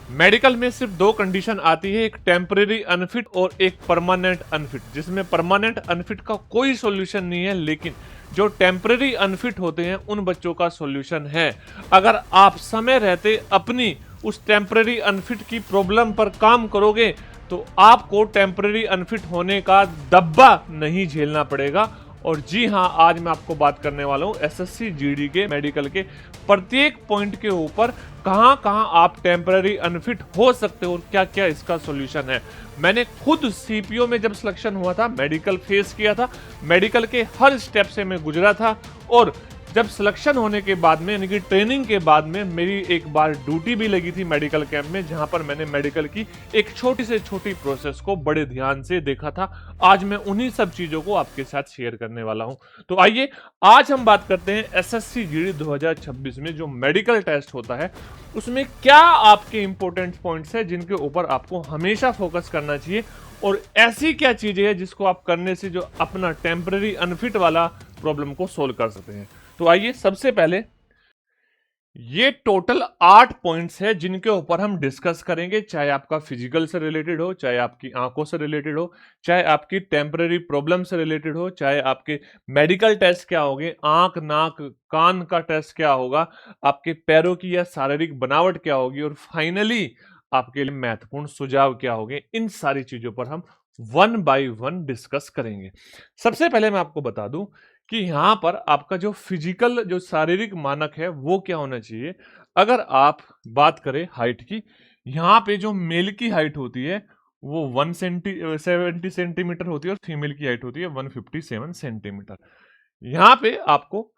Medical में सिर्फ दो कंडीशन आती है, एक टेम्परेरी अनफिट और एक परमानेंट अनफिट, जिसमें परमानेंट अनफिट का कोई सॉल्यूशन नहीं है, लेकिन जो टेम्परेरी अनफिट होते हैं उन बच्चों का सॉल्यूशन है। अगर आप समय रहते अपनी उस टेम्परेरी अनफिट की प्रॉब्लम पर काम करोगे तो आपको टेम्परेरी अनफिट होने का दब्बा नहीं झेलना पड़ेगा। और जी हाँ, आज मैं आपको बात करने वाला हूँ एसएससी जीडी के मेडिकल के प्रत्येक पॉइंट के ऊपर कहाँ कहाँ आप टेम्पररी अनफिट हो सकते हो और क्या क्या इसका सॉल्यूशन है। मैंने खुद सीपीओ में जब सिलेक्शन हुआ था, मेडिकल फेस किया था, मेडिकल के हर स्टेप से मैं गुजरा था। और जब सिलेक्शन होने के बाद में यानी कि ट्रेनिंग के बाद में मेरी एक बार ड्यूटी भी लगी थी मेडिकल कैंप में, जहां पर मैंने मेडिकल की एक छोटी से छोटी प्रोसेस को बड़े ध्यान से देखा था। आज मैं उन्हीं सब चीजों को आपके साथ शेयर करने वाला हूं। तो आइए आज हम बात करते हैं एसएससी जीडी 2026 में जो मेडिकल टेस्ट होता है उसमें क्या आपके इंपॉर्टेंट पॉइंट्स है जिनके ऊपर आपको हमेशा फोकस करना चाहिए, और ऐसी क्या चीजें हैं जिसको आप करने से जो अपना टेम्पररी अनफिट वाला प्रॉब्लम को सोल्व कर सकते हैं। तो आइए सबसे पहले ये टोटल 8 पॉइंट्स है जिनके ऊपर हम डिस्कस करेंगे, चाहे आपका फिजिकल से रिलेटेड हो, चाहे आपकी आंखों से रिलेटेड हो, चाहे आपकी टेम्पररी प्रॉब्लम से रिलेटेड हो, चाहे आपके मेडिकल टेस्ट क्या होंगे, आंख नाक कान का टेस्ट क्या होगा, आपके पैरों की या शारीरिक बनावट क्या होगी, और फाइनली आपके लिए महत्वपूर्ण सुझाव क्या होंगे। इन सारी चीजों पर हम वन बाय वन डिस्कस करेंगे। सबसे पहले मैं आपको बता दूं कि यहां पर आपका जो फिजिकल जो शारीरिक मानक है वो क्या होना चाहिए। अगर आप बात करें हाइट की, यहाँ पे जो मेल की हाइट होती है वो 170 सेंटीमीटर होती है और फीमेल की हाइट होती है 157 सेंटीमीटर। यहाँ पे आपको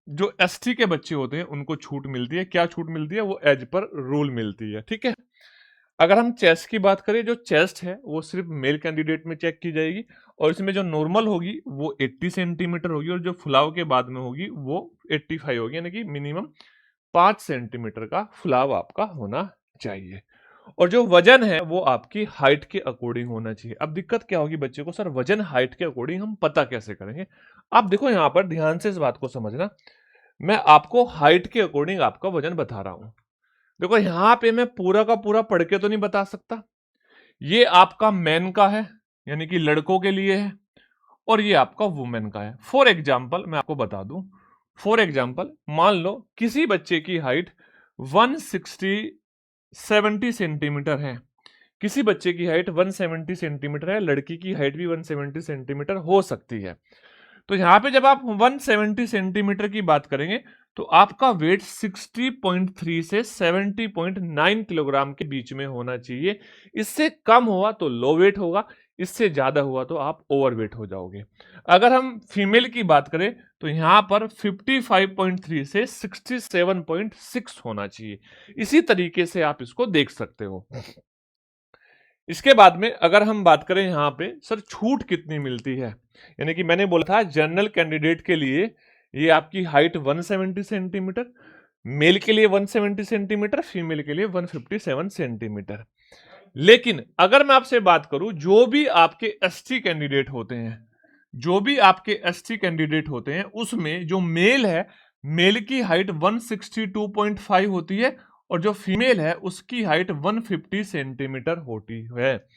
जो एसटी के बच्चे होते हैं उनको छूट मिलती है। क्या छूट मिलती है? वो एज पर रूल मिलती है, ठीक है। अगर हम चेस्ट की बात करें, जो चेस्ट है वो सिर्फ मेल कैंडिडेट में चेक की जाएगी और इसमें जो नॉर्मल होगी वो 80 सेंटीमीटर होगी और जो फुलाव के बाद में होगी वो 85 होगी, यानी कि मिनिमम 5 सेंटीमीटर का फुलाव आपका होना चाहिए। और जो वजन है वो आपकी हाइट के अकॉर्डिंग होना चाहिए। अब दिक्कत क्या होगी बच्चे को, सर वजन हाइट के अकॉर्डिंग हम पता कैसे करेंगे? आप देखो यहाँ पर ध्यान से इस बात को समझना, मैं आपको हाइट के अकॉर्डिंग आपका वजन बता रहा हूं। देखो यहां पे मैं पूरा का पूरा पढ़ के तो नहीं बता सकता। ये आपका मैन का है यानी कि लड़कों के लिए है, और ये आपका वुमेन का है। फॉर एग्जाम्पल मैं आपको बता दूं, फॉर एग्जाम्पल मान लो किसी बच्चे की हाइट 170 सेंटीमीटर है, किसी बच्चे की हाइट 170 सेंटीमीटर है, लड़की की हाइट भी 170 सेंटीमीटर हो सकती है। तो यहां पे जब आप 170 सेंटीमीटर की बात करेंगे तो आपका वेट 60.3 से 70.9 किलोग्राम के बीच में होना चाहिए। इससे कम हुआ तो लो वेट होगा, इससे ज्यादा हुआ तो आप ओवर वेट हो जाओगे। अगर हम फीमेल की बात करें तो यहां पर 55.3 से 67.6 होना चाहिए। इसी तरीके से आप इसको देख सकते हो। इसके बाद में अगर हम बात करें यहाँ पे सर छूट कितनी मिलती है, यानी कि मैंने बोला था जनरल कैंडिडेट के लिए ये आपकी हाइट 170 सेंटीमीटर, मेल के लिए 170 सेंटीमीटर, फीमेल के लिए 157 सेंटीमीटर। लेकिन अगर मैं आपसे बात करूं जो भी आपके एसटी कैंडिडेट होते हैं, जो भी आपके एसटी कैंडिडेट होते हैं उसमें जो मेल है, मेल की हाइट 162.5 होती है और जो फीमेल है उसकी हाइट 150 सेंटीमीटर होती है।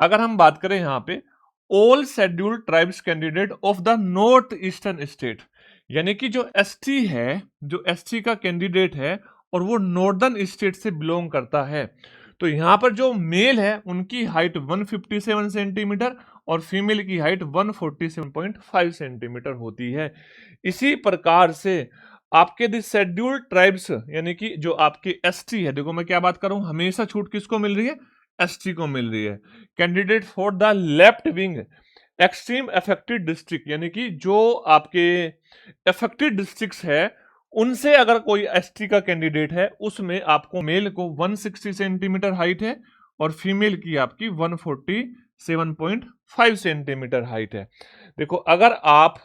अगर हम बात करें यहाँ पे all scheduled tribes candidate of the north eastern state, यानी कि जो एसटी है, जो एसटी का कैंडिडेट है और वो नॉर्दर्न स्टेट से बिलोंग करता है, तो यहाँ पर जो मेल है उनकी हाइट 157 सेंटीमीटर और फीमेल की हाइट 147.5 सेंटीमीटर होती है। इसी प्रकार से आपके दी शेड्यूल्ड ट्राइब्स यानी कि जो आपके एसटी है, देखो मैं क्या बात कर रहा हूं, हमेशा छूट किसको मिल रही है? एसटी को मिल रही है। Candidate for the left wing extreme affected district, यानी कि जो आपके अफेक्टेड डिस्ट्रिक्ट्स है उनसे अगर कोई एसटी का कैंडिडेट है उसमें आपको मेल को 160 सेंटीमीटर हाइट है और फीमेल की आपकी 147.5 सेंटीमीटर हाइट है। देखो अगर आप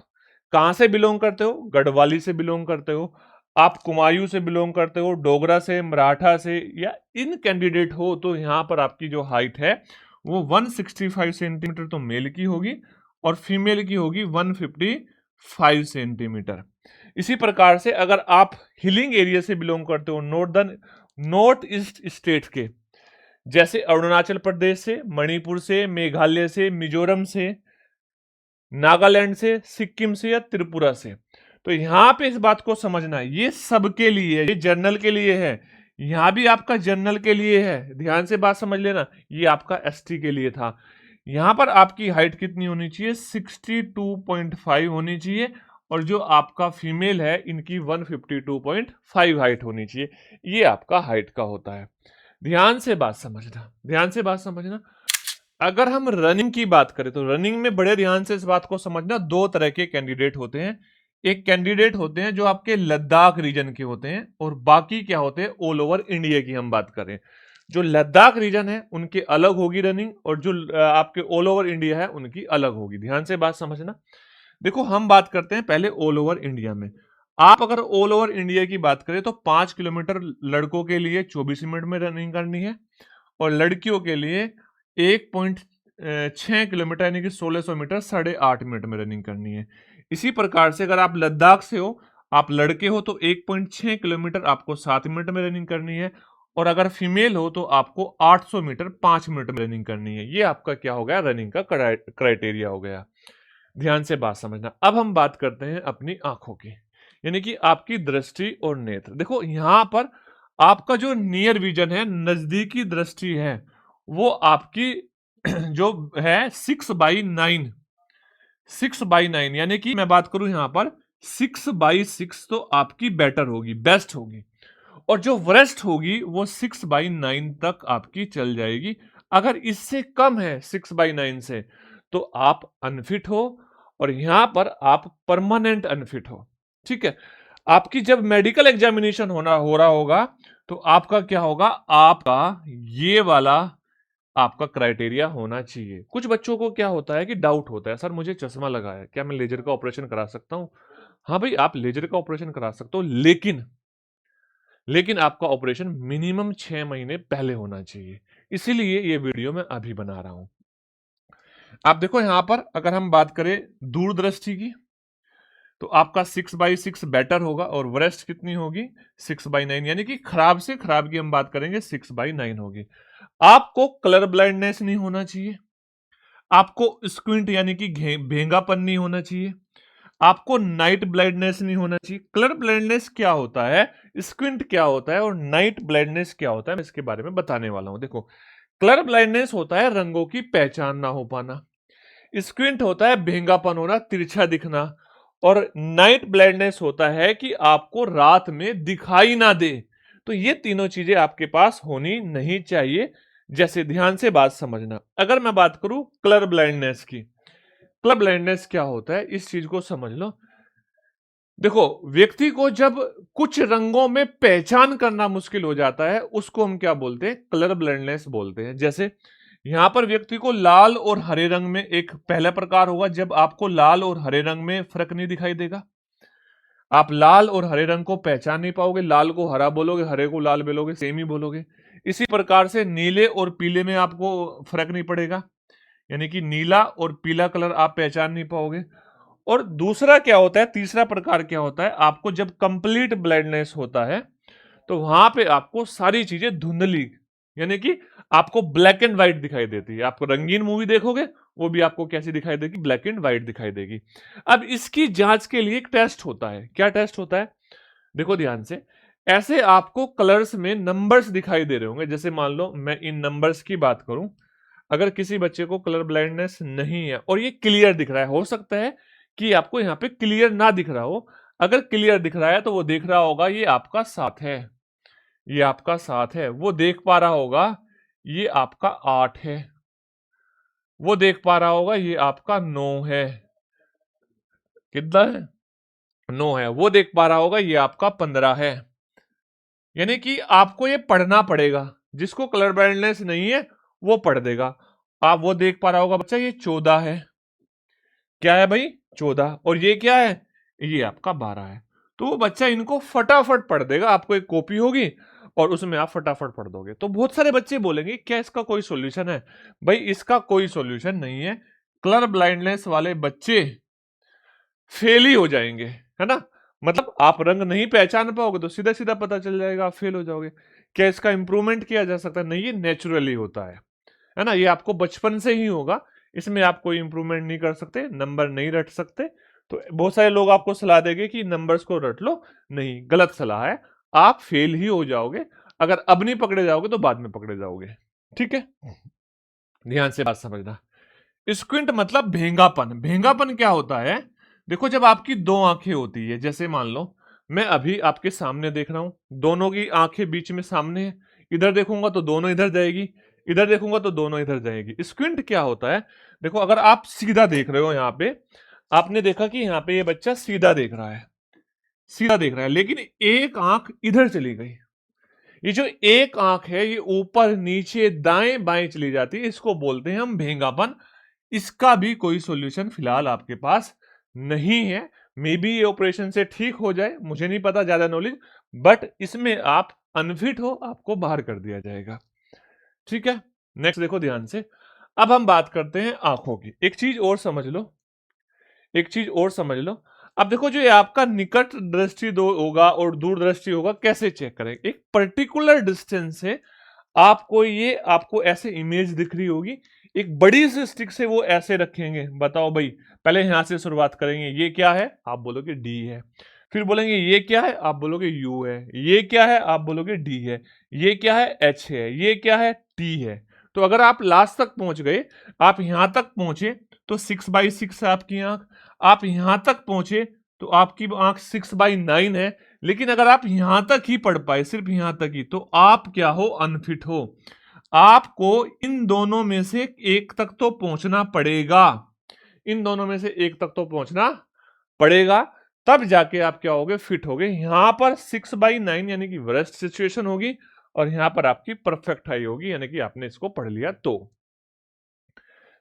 कहां से बिलोंग करते हो, गढ़वाली से बिलोंग करते हो, आप कुमायूं से बिलोंग करते हो, डोगरा से, मराठा से या इन कैंडिडेट हो, तो यहां पर आपकी जो हाइट है वो 165 सेंटीमीटर तो मेल की होगी और फीमेल की होगी 155 सेंटीमीटर। इसी प्रकार से अगर आप हिलिंग एरिया से बिलोंग करते हो, नॉर्थ ईस्ट स्टेट के, जैसे अरुणाचल प्रदेश से, मणिपुर से, मेघालय से, मिजोरम से, नागालैंड से, सिक्किम से या त्रिपुरा से। तो यहां पे इस बात को समझना है, ये सबके लिए है, ये जर्नल के लिए है, यहां भी आपका जर्नल के लिए है, ध्यान से बात समझ लेना। ये आपका एसटी के लिए था। यहां पर आपकी हाइट कितनी होनी चाहिए? 62.5 होनी चाहिए, और जो आपका फीमेल है इनकी 152.5 हाइट होनी चाहिए। ये आपका हाइट का होता है। ध्यान से बात समझना, ध्यान से बात समझना। अगर हम रनिंग की बात करें तो रनिंग में बड़े ध्यान से इस बात को समझना, दो तरह के कैंडिडेट होते हैं। एक कैंडिडेट होते हैं जो आपके लद्दाख रीजन के होते हैं, और बाकी क्या होते हैं, ऑल ओवर इंडिया की हम बात करें। जो लद्दाख रीजन है उनके अलग होगी रनिंग, और जो आपके ऑल ओवर इंडिया है उनकी अलग होगी। ध्यान से बात समझना। देखो हम बात करते हैं पहले ऑल ओवर इंडिया में। आप अगर ऑल ओवर इंडिया की बात करें तो 5 किलोमीटर लड़कों के लिए 24 मिनट में रनिंग करनी है, और लड़कियों के लिए 1.6 किलोमीटर यानी कि 1600 मीटर 8.5 मिनट में रनिंग करनी है। इसी प्रकार से अगर आप लद्दाख से हो, आप लड़के हो, तो 1.6 किलोमीटर आपको 7 मिनट में रनिंग करनी है, और अगर फीमेल हो तो आपको 800 मीटर 5 मिनट में रनिंग करनी है। ये आपका क्या हो गया, रनिंग का क्राइटेरिया हो गया। ध्यान से बात समझना। अब हम बात करते हैं अपनी आंखों की, यानी कि आपकी दृष्टि और नेत्र। देखो यहां पर आपका जो नियर विजन है, नजदीकी दृष्टि है, वो आपकी जो है 6/9, 6/9, यानी कि मैं बात करूं यहां पर 6/6 तो आपकी बेटर होगी, बेस्ट होगी, और जो वरेस्ट होगी वो 6/9 तक आपकी चल जाएगी। अगर इससे कम है 6/9 से, तो आप अनफिट हो, और यहां पर आप परमानेंट अनफिट हो। ठीक है। आपकी जब मेडिकल एग्जामिनेशन हो रहा होगा, तो आपका क्या होगा, आपका ये वाला आपका क्राइटेरिया होना चाहिए। कुछ बच्चों को क्या होता है कि डाउट होता है, सर मुझे चश्मा लगा है, क्या मैं लेजर का ऑपरेशन करा सकता हूं? हाँ भाई, आप लेजर का ऑपरेशन करा सकते हो, लेकिन आपका ऑपरेशन मिनिमम 6 महीने पहले होना चाहिए। इसीलिए ये वीडियो मैं अभी बना रहा हूं। आप देखो यहां पर अगर हम बात करें दूरदृष्टि की, तो आपका 6/6 बेटर होगा, और वरेस्ट कितनी होगी, 6/9, यानी कि खराब से खराब की हम बात करेंगे 6/9 होगी। आपको कलर ब्लाइंडनेस नहीं होना चाहिए, आपको स्क्विंट यानी कि भेंगापन नहीं होना चाहिए, आपको नाइट ब्लाइंडनेस नहीं होना चाहिए। कलर ब्लाइंडनेस क्या होता है, स्क्विंट क्या होता है, और नाइट ब्लाइंडनेस क्या होता है, मैं इसके बारे में बताने वाला हूं। देखो कलर ब्लाइंडनेस होता है रंगों की पहचान ना हो पाना, स्क्विंट होता है भेंगापन होना, तिरछा दिखना, और नाइट ब्लाइंडनेस होता है कि आपको रात में दिखाई ना दे। तो ये तीनों चीजें आपके पास होनी नहीं चाहिए। जैसे ध्यान से बात समझना, अगर मैं बात करूं कलर ब्लाइंडनेस की, कलर ब्लाइंडनेस क्या होता है इस चीज को समझ लो। देखो व्यक्ति को जब कुछ रंगों में पहचान करना मुश्किल हो जाता है, उसको हम क्या बोलते हैं, कलर ब्लाइंडनेस बोलते हैं। जैसे यहां पर व्यक्ति को लाल और हरे रंग में एक पहला प्रकार होगा, जब आपको लाल और हरे रंग में फर्क नहीं दिखाई देगा, आप लाल और हरे रंग को पहचान नहीं पाओगे, लाल को हरा बोलोगे, हरे को लाल बोलोगे, सेम ही बोलोगे। इसी प्रकार से नीले और पीले में आपको फर्क नहीं पड़ेगा, यानी कि नीला और पीला कलर आप पहचान नहीं पाओगे। और दूसरा क्या होता है, तीसरा प्रकार क्या होता है, आपको जब कंप्लीट ब्लाइंडनेस होता है, तो वहां पे आपको सारी चीजें धुंधली, यानी कि आपको ब्लैक एंड व्हाइट दिखाई देती है। आपको रंगीन मूवी देखोगे, वो भी आपको कैसी दिखाई देगी, ब्लैक एंड व्हाइट दिखाई देगी। अब इसकी जांच के लिए एक टेस्ट होता है। क्या टेस्ट होता है, देखो ध्यान से। ऐसे आपको कलर्स में नंबर्स दिखाई दे रहे होंगे, जैसे मान लो मैं इन नंबर्स की बात करूं, अगर किसी बच्चे को कलर ब्लाइंडनेस नहीं है और ये क्लियर दिख रहा है, हो सकता है कि आपको यहाँ पे क्लियर ना दिख रहा हो। अगर क्लियर दिख रहा है तो वो देख रहा होगा ये आपका 7 है, ये आपका 7 है। वो देख पा रहा होगा ये आपका 8 है, वो देख पा रहा होगा ये आपका 9 है। कितना है, 9 है। वो देख पा रहा होगा ये आपका 15 है। यानी कि आपको ये पढ़ना पड़ेगा, जिसको कलर ब्लाइंडनेस नहीं है वो पढ़ देगा। आप वो देख पा रहा होगा बच्चा ये 14 है, क्या है भाई 14, और ये क्या है, ये आपका 12 है। तो वो बच्चा इनको फटाफट पढ़ देगा। आपको एक कॉपी होगी और उसमें आप फटाफट पढ़ दोगे। तो बहुत सारे बच्चे बोलेंगे क्या इसका कोई सॉल्यूशन है? भाई इसका कोई सॉल्यूशन नहीं है। कलर ब्लाइंडनेस वाले बच्चे फेल ही हो जाएंगे, है ना। मतलब आप रंग नहीं पहचान पाओगे तो सीधा सीधा पता चल जाएगा, आप फेल हो जाओगे। क्या इसका इंप्रूवमेंट किया जा सकता है? नहीं, ये नेचुरली होता है ना, ये आपको बचपन से ही होगा, इसमें आप कोई इंप्रूवमेंट नहीं कर सकते, नंबर नहीं रट सकते। तो बहुत सारे लोग आपको सलाह देंगे कि नंबर्स को रट लो, नहीं, गलत सलाह है, आप फेल ही हो जाओगे, अगर अब नहीं पकड़े जाओगे तो बाद में पकड़े जाओगे। ठीक है, ध्यान से बात समझना। स्क्विंट मतलब भेंगापन। भेंगापन क्या होता है? देखो, जब आपकी दो आंखें होती है, जैसे मान लो मैं अभी आपके सामने देख रहा हूं, दोनों की आंखें बीच में सामने है, इधर देखूंगा तो दोनों इधर जाएगी, इधर देखूंगा तो दोनों इधर जाएगी। स्क्विंट क्या होता है? देखो, अगर आप सीधा देख रहे हो, यहां पे आपने देखा कि यहां पे ये बच्चा सीधा देख रहा है, सीधा देख रहा है, लेकिन एक आंख इधर चली गई। ये जो एक आंख है, ये ऊपर नीचे दाएं बाएं चली जाती है, इसको बोलते हैं हम भेंगापन। इसका भी कोई सॉल्यूशन फिलहाल आपके पास नहीं है। मे बी ये ऑपरेशन से ठीक हो जाए, मुझे नहीं पता, ज्यादा नॉलेज, बट इसमें आप अनफिट हो, आपको बाहर कर दिया जाएगा। ठीक है, नेक्स्ट देखो ध्यान से। अब हम बात करते हैं आंखों की। एक चीज और समझ लो, एक चीज और समझ लो। अब देखो, जो ये आपका निकट दृष्टि दो होगा और दूर दृष्टि होगा, कैसे चेक करें? एक पर्टिकुलर डिस्टेंस से आपको ये, आपको ऐसे इमेज दिख रही होगी, एक बड़ी सी स्टिक से वो ऐसे रखेंगे। बताओ भाई, पहले यहां से शुरुआत करेंगे, ये क्या है? आप बोलोगे डी है। फिर बोलेंगे ये क्या है? आप बोलोगे यू है। ये क्या है? आप बोलोगे डी है। ये क्या है? एच है। ये क्या है? टी है। तो अगर आप लास्ट तक पहुंच गए, आप यहां तक पहुंचे तो 6/6 है आपकी आंख। आप यहां तक पहुंचे तो आपकी आंख 6/9 है। लेकिन अगर आप यहां तक ही पढ़ पाए, सिर्फ यहां तक ही, तो आप क्या हो? अनफिट हो। आपको इन दोनों में से एक तक तो पहुंचना पड़ेगा, इन दोनों में से एक तक तो पहुंचना पड़ेगा, तब जाके आप क्या होगे? फिट होगे। यहां पर 6/9 यानी कि वर्स्ट सिचुएशन होगी, और यहां पर आपकी परफेक्ट हाई होगी, यानी कि आपने इसको पढ़ लिया। तो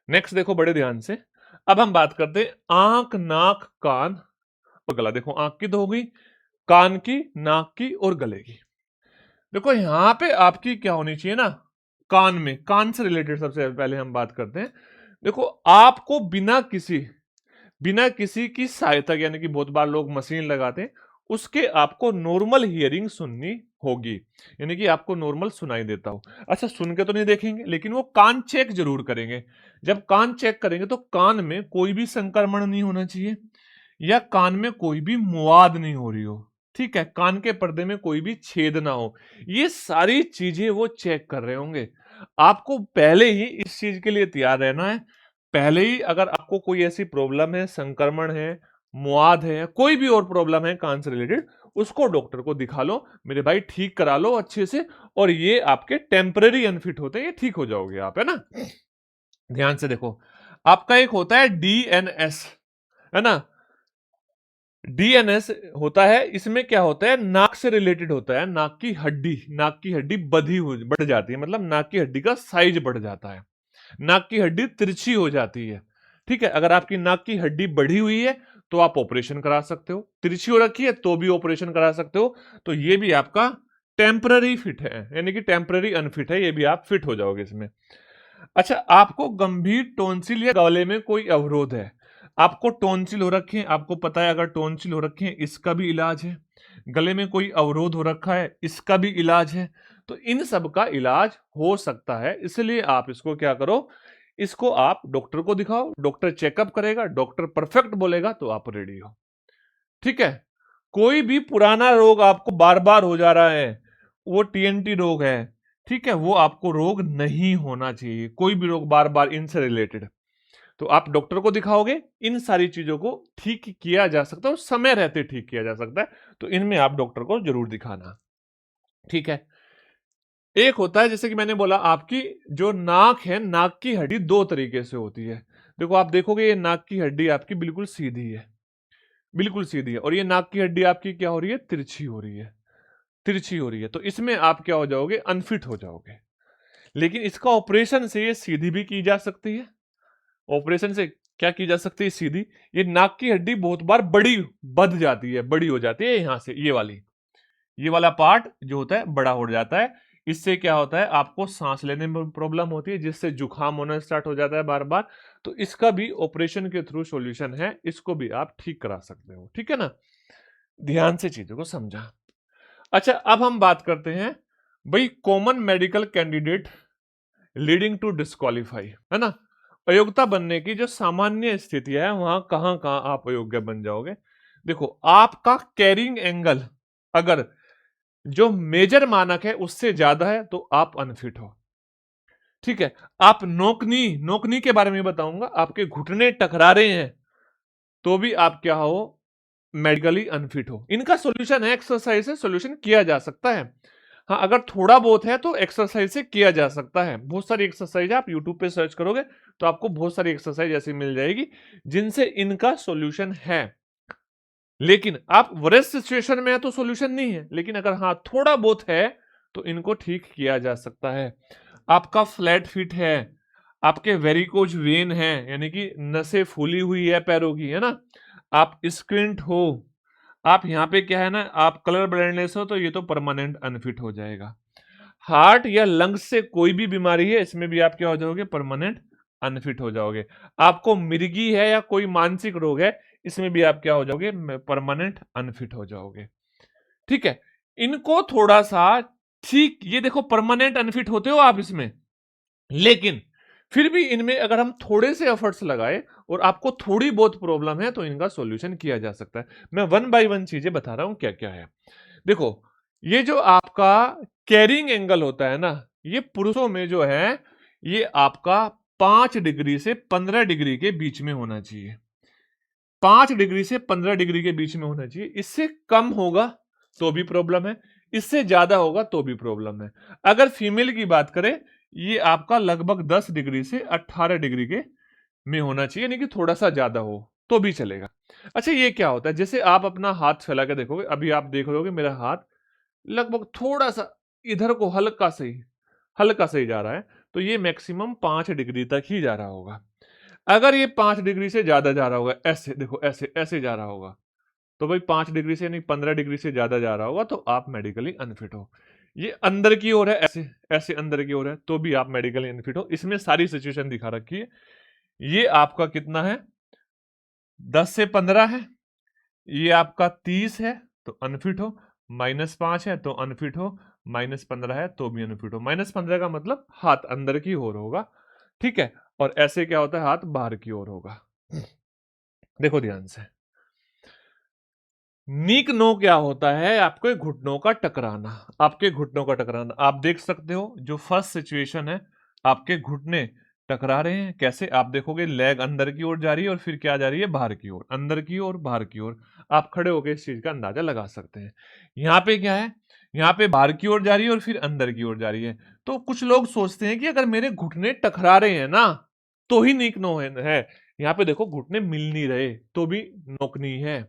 नेक्स्ट देखो बड़े ध्यान से। अब हम बात करते हैं आंख, नाक, कान और गला। देखो, आंख की तो हो गई, कान की, नाक की और गले की। देखो, यहां पे आपकी क्या होनी चाहिए ना, कान में, कान से रिलेटेड सबसे पहले हम बात करते हैं। देखो, आपको बिना किसी की सहायता, यानी कि बहुत बार लोग मशीन लगाते हैं, उसके आपको नॉर्मल हियरिंग सुननी होगी, यानी कि आपको नॉर्मल सुनाई देता हो। अच्छा, सुन के तो नहीं देखेंगे, लेकिन वो कान चेक जरूर करेंगे। जब कान चेक करेंगे तो कान में कोई भी संक्रमण नहीं होना चाहिए, या कान में कोई भी मुआद नहीं हो रही हो। ठीक है, कान के पर्दे में कोई भी छेद ना हो, ये सारी चीजें वो चेक कर रहे होंगे। आपको पहले ही इस चीज के लिए तैयार रहना है। पहले ही अगर आपको कोई ऐसी प्रॉब्लम है, संक्रमण है, मुआद है, कोई भी और प्रॉब्लम है कान से रिलेटेड, उसको डॉक्टर को दिखा लो मेरे भाई, ठीक करा लो अच्छे से। और ये आपके टेम्पररी अनफिट होते हैं, ये ठीक हो जाओगे आप, है ना। ध्यान से देखो, आपका एक होता है डीएनएस, है ना। डीएनएस होता है, इसमें क्या होता है? नाक से रिलेटेड होता है। नाक की हड्डी, नाक की हड्डी बढ़ जाती है, मतलब नाक की हड्डी का साइज बढ़ जाता है, नाक की हड्डी तिरछी हो जाती है। ठीक है, अगर आपकी नाक की हड्डी बढ़ी हुई है तो आप ऑपरेशन करा सकते हो, तिरछी हो रखी है तो भी ऑपरेशन करा सकते हो। तो ये भी आपका टेम्पररी फिट है, यानी कि टेम्पररी अनफिट है, ये भी आप फिट हो जाओगे इसमें। अच्छा, आपको गंभीर टॉन्सिल या गले में कोई अवरोध है, आपको टॉन्सिल हो रखे हैं, आपको पता है अगर टॉन्सिल हो रखे हैं इसका भी इलाज है, गले में कोई अवरोध हो रखा है इसका भी इलाज है। तो इन सब का इलाज हो सकता है, इसलिए आप इसको क्या करो, इसको आप डॉक्टर को दिखाओ, डॉक्टर चेकअप करेगा, डॉक्टर परफेक्ट बोलेगा तो आप रेडी हो। ठीक है, कोई भी पुराना रोग आपको बार बार हो जा रहा है, वो टीएनटी रोग है, ठीक है, वो आपको रोग नहीं होना चाहिए, कोई भी रोग बार बार इनसे रिलेटेड, तो आप डॉक्टर को दिखाओगे, इन सारी चीजों को ठीक किया जा सकता है, समय रहते ठीक किया जा सकता है, तो इनमें आप डॉक्टर को जरूर दिखाना। ठीक है, एक होता है, जैसे कि मैंने बोला, आपकी जो नाक है, नाक की हड्डी दो तरीके से होती है। देखो, आप देखोगे ये नाक की हड्डी आपकी बिल्कुल सीधी है, बिल्कुल सीधी है, और ये नाक की हड्डी आपकी क्या हो रही है? तिरछी हो रही है, तिरछी हो रही है। तो इसमें आप क्या हो जाओगे? अनफिट हो जाओगे। लेकिन इसका ऑपरेशन से ये सीधी भी की जा सकती है। ऑपरेशन से क्या की जा सकती है? सीधी। ये नाक की हड्डी बहुत बार बड़ी बध जाती है, बड़ी हो जाती है, यहां से ये वाला पार्ट जो होता है बड़ा हो जाता है। इससे क्या होता है? आपको सांस लेने में प्रॉब्लम होती है, जिससे जुकाम होना स्टार्ट हो जाता है बार बार। तो इसका भी ऑपरेशन के थ्रू सॉल्यूशन है, इसको भी आप ठीक करा सकते हो। ठीक है ना, ध्यान से चीजों को समझा। अच्छा, अब हम बात करते हैं भाई common medical candidate leading to disqualify, है ना। अयोग्यता बनने की जो सामान्य स्थिति है वहां कहां कहां आप अयोग्य बन जाओगे। देखो, आपका कैरिंग एंगल अगर जो मेजर मानक है उससे ज्यादा है तो आप अनफिट हो। ठीक है, आप नोकनी नोकनी के बारे में बताऊंगा, आपके घुटने टकरा रहे हैं तो भी आप क्या हो, मेडिकली अनफिट हो। इनका सॉल्यूशन है एक्सरसाइज से सॉल्यूशन किया जा सकता है। हाँ, अगर थोड़ा बहुत है तो एक्सरसाइज से किया जा सकता है। बहुत सारी एक्सरसाइज आप यूट्यूब पे सर्च करोगे तो आपको बहुत सारी एक्सरसाइज ऐसी मिल जाएगी जिनसे इनका सॉल्यूशन है। लेकिन आप वरेस्ट सिचुएशन में है तो सॉल्यूशन नहीं है, लेकिन अगर हाँ थोड़ा बहुत है तो इनको ठीक किया जा सकता है। आपका फ्लैट फिट है, आपके वेरिकोज वेन है यानी कि नसें फूली हुई है पैरों की, है ना, आप स्क्विंट हो, आप यहाँ पे क्या है ना, आप कलर ब्लाइंडनेस हो तो ये तो परमानेंट अनफिट हो जाएगा। हार्ट या लंग्स से कोई भी बीमारी है इसमें भी आप क्या हो जाओगे, परमानेंट अनफिट हो जाओगे। आपको मिर्गी है या कोई मानसिक रोग है इसमें भी आप क्या हो जाओगे, परमानेंट अनफिट हो जाओगे। ठीक है, इनको थोड़ा सा ठीक, ये देखो परमानेंट अनफिट होते हो आप इसमें, लेकिन फिर भी इनमें अगर हम थोड़े से एफर्ट्स लगाए और आपको थोड़ी बहुत प्रॉब्लम है तो इनका सॉल्यूशन किया जा सकता है। मैं वन बाय वन चीजें बता रहा हूं क्या क्या है। देखो, ये जो आपका कैरिंग एंगल होता है ना, ये पुरुषों में जो है ये आपका 5 डिग्री से 15 डिग्री के बीच में होना चाहिए। 5 डिग्री से 15 डिग्री के बीच में होना चाहिए। इससे कम होगा तो भी प्रॉब्लम है, इससे ज्यादा होगा तो भी प्रॉब्लम है। अगर फीमेल की बात करें, ये आपका लगभग 10 डिग्री से 18 डिग्री के में होना चाहिए, यानी कि थोड़ा सा ज्यादा हो तो भी चलेगा। अच्छा, ये क्या होता है, जैसे आप अपना हाथ फैला के देखोगे, अभी आप देख रहे होगे मेरा हाथ लगभग थोड़ा सा इधर को हल्का सा ही जा रहा है, तो ये मैक्सिमम 5 डिग्री तक ही जा रहा होगा। अगर ये 5 डिग्री से ज्यादा जा रहा होगा, ऐसे देखो, ऐसे ऐसे जा रहा होगा, तो भाई 5 डिग्री से यानी 15 डिग्री से ज्यादा जा रहा होगा तो आप मेडिकली अनफिट हो। ये अंदर की ओर है, ऐसे ऐसे अंदर की ओर है तो भी आप मेडिकली अनफिट हो। इसमें सारी सिचुएशन दिखा रखी है। ये आपका कितना है, 10 से 15 है, ये आपका 30 है तो अनफिट हो, -5 है तो अनफिट हो, -15 है तो भी अनफिट हो। -15 का मतलब हाथ अंदर की ओर होगा, ठीक है, और ऐसे क्या होता है, हाथ बाहर की ओर होगा। देखो ध्यान से, नीक नो क्या होता है, आपके घुटनों का टकराना, आपके घुटनों का टकराना। आप देख सकते हो जो फर्स्ट सिचुएशन है, आपके घुटने टकरा रहे हैं, कैसे आप देखोगे, लेग अंदर की ओर जा रही है और फिर क्या जा रही है, बाहर की ओर, अंदर की ओर बाहर की ओर। आप खड़े होकर इस चीज का अंदाजा लगा सकते हैं। यहाँ पे क्या है, यहाँ पे बाहर की ओर जा रही है और फिर अंदर की ओर जा रही है। तो कुछ लोग सोचते हैं कि अगर मेरे घुटने टकरा रहे हैं ना तो ही नीक नो है। यहाँ पे देखो घुटने मिल नहीं रहे तो भी नोकनी है,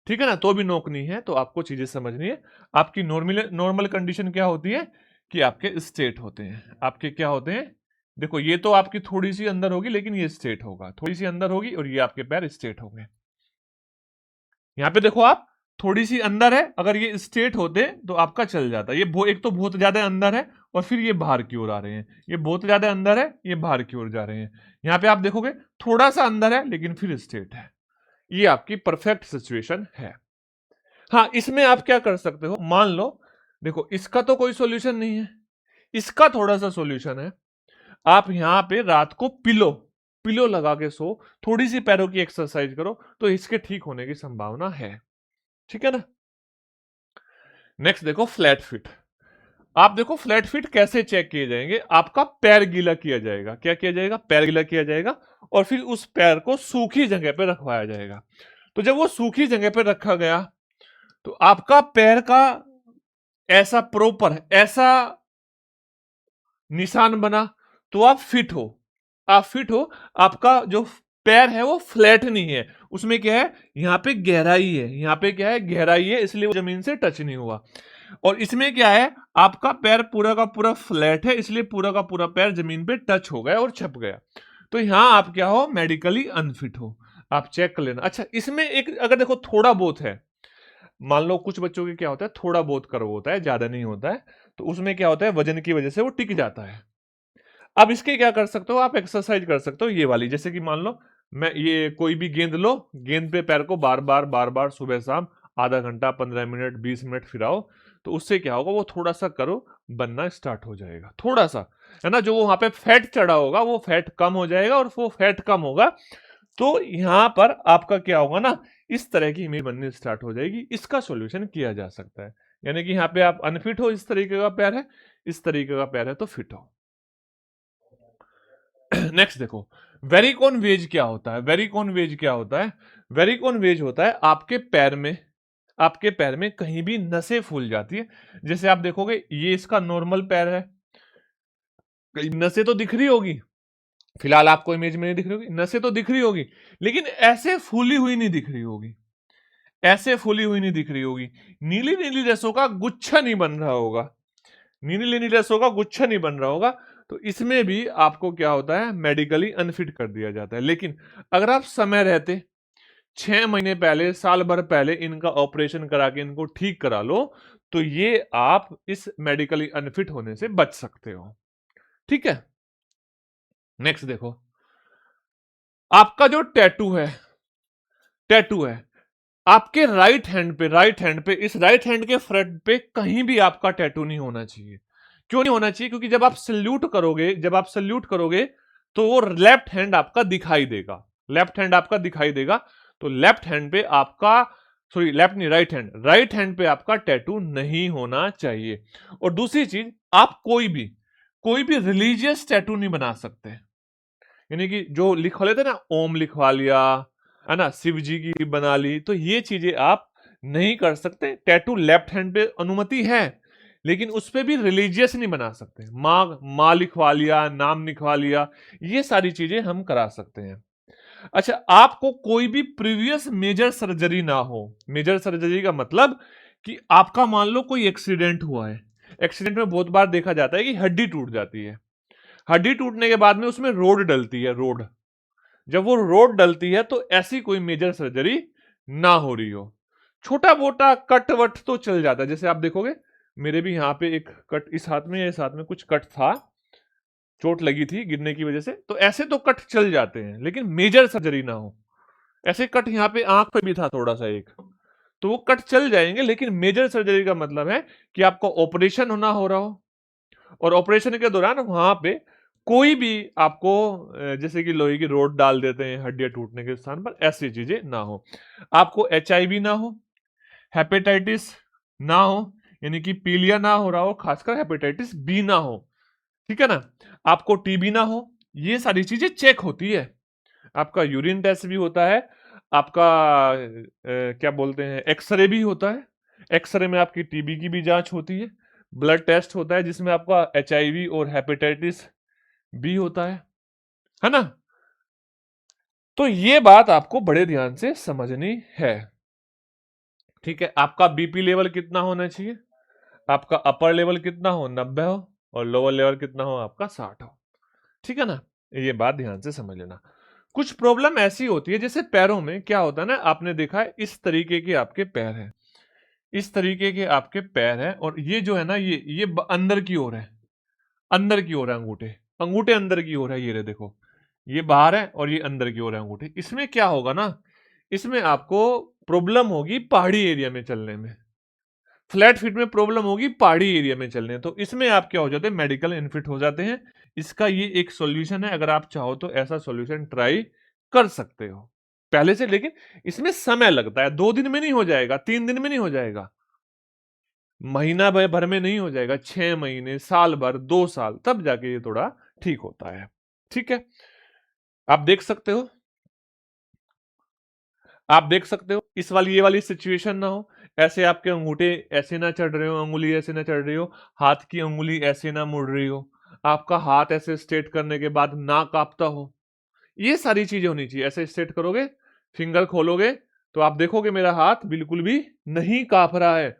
ठीक है ना, तो भी नोक नहीं है। तो आपको चीजें समझनी है। आपकी नॉर्मल नॉर्मल कंडीशन क्या होती है कि आपके स्टेट होते हैं, आपके क्या होते हैं, देखो ये तो आपकी थोड़ी सी अंदर होगी लेकिन ये स्टेट होगा, थोड़ी सी अंदर होगी और ये आपके पैर स्टेट होंगे। यहाँ पे देखो आप, थोड़ी सी अंदर है, अगर ये स्टेट होते तो आपका चल जाता। ये एक तो बहुत ज्यादा अंदर है और फिर ये बाहर की ओर आ रहे हैं, ये बहुत ज्यादा अंदर है, ये बाहर की ओर जा रहे हैं। यहाँ पे आप देखोगे थोड़ा सा अंदर है लेकिन फिर स्टेट है। ये आपकी परफेक्ट सिचुएशन है। हाँ, इसमें आप क्या कर सकते हो, मान लो, देखो इसका तो कोई सॉल्यूशन नहीं है, इसका थोड़ा सा सॉल्यूशन है। आप यहां पे रात को पिलो पिलो लगा के सो, थोड़ी सी पैरों की एक्सरसाइज करो तो इसके ठीक होने की संभावना है, ठीक है ना। नेक्स्ट देखो, फ्लैट फिट। आप देखो फ्लैट फिट कैसे चेक किए जाएंगे, आपका पैर गीला किया जाएगा, क्या किया जाएगा, पैर गीला किया जाएगा और फिर उस पैर को सूखी जगह पे रखवाया जाएगा। तो जब वो सूखी जगह पे रखा गया तो आपका पैर का ऐसा प्रॉपर ऐसा निशान बना तो आप फिट हो, आप फिट हो। आपका जो पैर है वो फ्लैट नहीं है, उसमें क्या है, यहाँ पे गहराई है, यहाँ पे क्या है, गहराई है, इसलिए वो जमीन से टच नहीं हुआ। और इसमें क्या है, आपका पैर पूरा का पूरा फ्लैट है, इसलिए पूरा का पूरा पैर जमीन पे टच हो गया और छप गया। तो यहां आप क्या हो, मेडिकली अनफिट हो। आप चेक कर लेना। अच्छा, इसमें एक अगर देखो थोड़ा बहुत है, मान लो कुछ बच्चों के क्या होता है, थोड़ा बहुत कर्व होता है, ज्यादा नहीं होता है, तो उसमें क्या होता है, वजन की वजह से वो टिक जाता है। अब इसके क्या कर सकते हो, आप एक्सरसाइज कर सकते हो ये वाली, जैसे कि मान लो मैं ये कोई भी गेंद लो, गेंद पे पैर को बार बार सुबह शाम आधा घंटा 15 मिनट 20 मिनट फिराओ, तो उससे क्या होगा, वो थोड़ा सा करो बनना स्टार्ट हो जाएगा, थोड़ा सा, है ना। जो वहां पे फैट चढ़ा होगा वो फैट कम हो जाएगा, और वो फैट कम होगा तो यहां पर आपका क्या होगा ना, इस तरह की इमेज बननी स्टार्ट हो जाएगी। इसका सॉल्यूशन किया जा सकता है। यानी कि यहाँ पे आप अनफिट हो, इस तरीके का पैर है, इस तरीके का पैर है तो फिट हो। नेक्स्ट देखो, वेरिकोन वेज क्या होता है। वेरिकोन वेज क्या होता है? वेरिकोन वेज होता है आपके पैर में कहीं भी नसें फूल जाती है। जैसे आप देखोगे ये इसका नॉर्मल पैर है, नसें तो दिख रही होगी, फिलहाल आपको इमेज में नहीं दिख रही होगी, नसें तो दिख रही होगी, लेकिन ऐसे फूली हुई नहीं दिख रही होगी, ऐसे फूली हुई नहीं दिख रही होगी। नीली नीली रसों का गुच्छा नहीं बन रहा होगा, नीली नीली रसों का गुच्छा नहीं बन रहा होगा। तो इसमें भी आपको क्या होता है, मेडिकली अनफिट कर दिया जाता है। लेकिन अगर आप समय रहते 6 महीने पहले, साल भर पहले इनका ऑपरेशन करा के इनको ठीक करा लो, तो ये आप इस मेडिकली अनफिट होने से बच सकते हो। ठीक है, नेक्स्ट देखो, आपका जो टैटू है आपके राइट हैंड पे इस राइट हैंड के फ्रंट पे कहीं भी आपका टैटू नहीं होना चाहिए। क्यों नहीं होना चाहिए? क्योंकि जब आप सल्यूट करोगे तो वो लेफ्ट हैंड आपका दिखाई देगा, लेफ्ट हैंड आपका दिखाई देगा। तो लेफ्ट हैंड पे आपका, सॉरी लेफ्ट नहीं, राइट हैंड पे आपका टैटू नहीं होना चाहिए। और दूसरी चीज, आप कोई भी रिलीजियस टैटू नहीं बना सकते। यानी कि जो लिखवा लेते ना, ओम लिखवा लिया, है ना, शिव जी की बना ली, तो ये चीजें आप नहीं कर सकते। टैटू लेफ्ट हैंड पे अनुमति है, लेकिन उस पे भी रिलीजियस नहीं बना सकते। माँ लिखवा लिया, नाम लिखवा लिया, ये सारी चीजें हम करा सकते हैं। अच्छा, आपको कोई भी प्रीवियस मेजर सर्जरी ना हो। मेजर सर्जरी का मतलब कि आपका मान लो कोई एक्सीडेंट हुआ है, एक्सीडेंट में बहुत बार देखा जाता है कि हड्डी टूट जाती है, हड्डी टूटने के बाद में उसमें रोड डलती है, रोड, जब वो रोड डलती है तो ऐसी कोई मेजर सर्जरी ना हो रही हो। छोटा मोटा कट वट तो चल जाता है। जैसे आप देखोगे मेरे भी यहाँ पे एक कट, इस हाथ में या इस हाथ में कुछ कट था, चोट लगी थी गिरने की वजह से, तो ऐसे तो कट चल जाते हैं, लेकिन मेजर सर्जरी ना हो। ऐसे कट यहाँ पे आंख पे भी था थोड़ा सा एक, तो वो कट चल जाएंगे। लेकिन मेजर सर्जरी का मतलब है कि आपको ऑपरेशन होना हो रहा हो, और ऑपरेशन के दौरान वहां पे कोई भी आपको जैसे कि लोहे की रोड डाल देते हैं हड्डियां टूटने के स्थान पर, ऐसी चीजें ना हो। आपको HIV ना हो, हेपेटाइटिस ना हो, यानी कि पीलिया ना हो रहा हो, खासकर हेपेटाइटिस बी ना हो, ठीक है ना, आपको टीबी ना हो, ये सारी चीजें चेक होती है। आपका यूरिन टेस्ट भी होता है, आपका क्या बोलते हैं, एक्सरे भी होता है। एक्सरे में आपकी टीबी की भी जांच होती है, ब्लड टेस्ट होता है जिसमें आपका HIV और हेपेटाइटिस बी होता है ना। तो ये बात आपको बड़े ध्यान से समझनी है। ठीक है, आपका बीपी लेवल कितना होना चाहिए? आपका अपर लेवल कितना हो, 90 हो, और लोअर लेवल कितना हो, आपका 60 हो। ठीक है ना, ये बात ध्यान से समझ लेना। कुछ प्रॉब्लम ऐसी होती है, जैसे पैरों में क्या होता है ना, आपने देखा है इस तरीके के आपके पैर हैं, इस तरीके के आपके पैर हैं, और ये जो है ना, ये अंदर की ओर है, अंदर की ओर है अंगूठे, अंगूठे अंदर की ओर है, ये रहे देखो, ये बाहर है और ये अंदर की ओर है अंगूठे। इसमें क्या होगा ना, इसमें आपको प्रॉब्लम होगी पहाड़ी एरिया में चलने में, फ्लैट फीट में प्रॉब्लम होगी पहाड़ी एरिया में चलने, तो इसमें आप क्या हो जाते हैं, मेडिकल इनफिट हो जाते हैं। इसका ये एक सॉल्यूशन है, अगर आप चाहो तो ऐसा सॉल्यूशन ट्राई कर सकते हो पहले से। लेकिन इसमें समय लगता है, 2 दिन में नहीं हो जाएगा, 3 दिन में नहीं हो जाएगा, महीना भर में नहीं हो जाएगा, 6 महीने, साल भर, 2 साल, तब जाके ये थोड़ा ठीक होता है। ठीक है, आप देख सकते हो, आप देख सकते हो ये वाली सिचुएशन ना हो, ऐसे आपके अंगूठे ऐसे ना चढ़ रहे हो, अंगुली ऐसे ना चढ़ रही हो, हाथ की अंगुली ऐसे ना मुड़ रही हो, आपका हाथ ऐसे स्ट्रेट करने के बाद ना कांपता हो, ये सारी चीजें होनी चाहिए। ऐसे स्ट्रेट करोगे, फिंगर खोलोगे, तो आप देखोगे मेरा हाथ बिल्कुल भी नहीं कांप रहा है,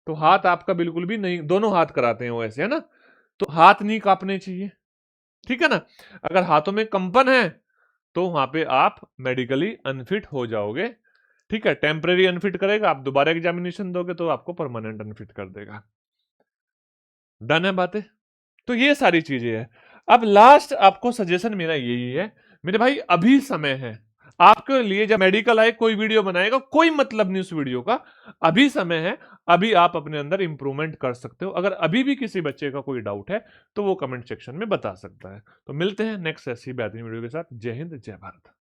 तो हाथ आपका बिल्कुल भी नहीं, दोनों हाथ कराते हैं वो ऐसे, है ना, तो हाथ नहीं कांपने चाहिए। ठीक है ना, अगर हाथों में कंपन है तो वहां पे आप मेडिकली अनफिट हो जाओगे। ठीक है, टेम्परेरी अनफिट करेगा, आप दोबारा एग्जामिनेशन दोगे तो आपको परमानेंट अनफिट कर देगा। डन है बातें? तो ये सारी चीजें है। अब लास्ट आपको सजेशन मेरा यही है, मेरे भाई अभी समय है, आपके लिए जब मेडिकल आए कोई वीडियो बनाएगा, कोई मतलब नहीं उस वीडियो का। अभी समय है, अभी आप अपने अंदर इंप्रूवमेंट कर सकते हो। अगर अभी भी किसी बच्चे का कोई डाउट है तो वो कमेंट सेक्शन में बता सकता है। तो मिलते हैं नेक्स्ट ऐसी बेहतरीन वीडियो के साथ। जय हिंद, जय भारत।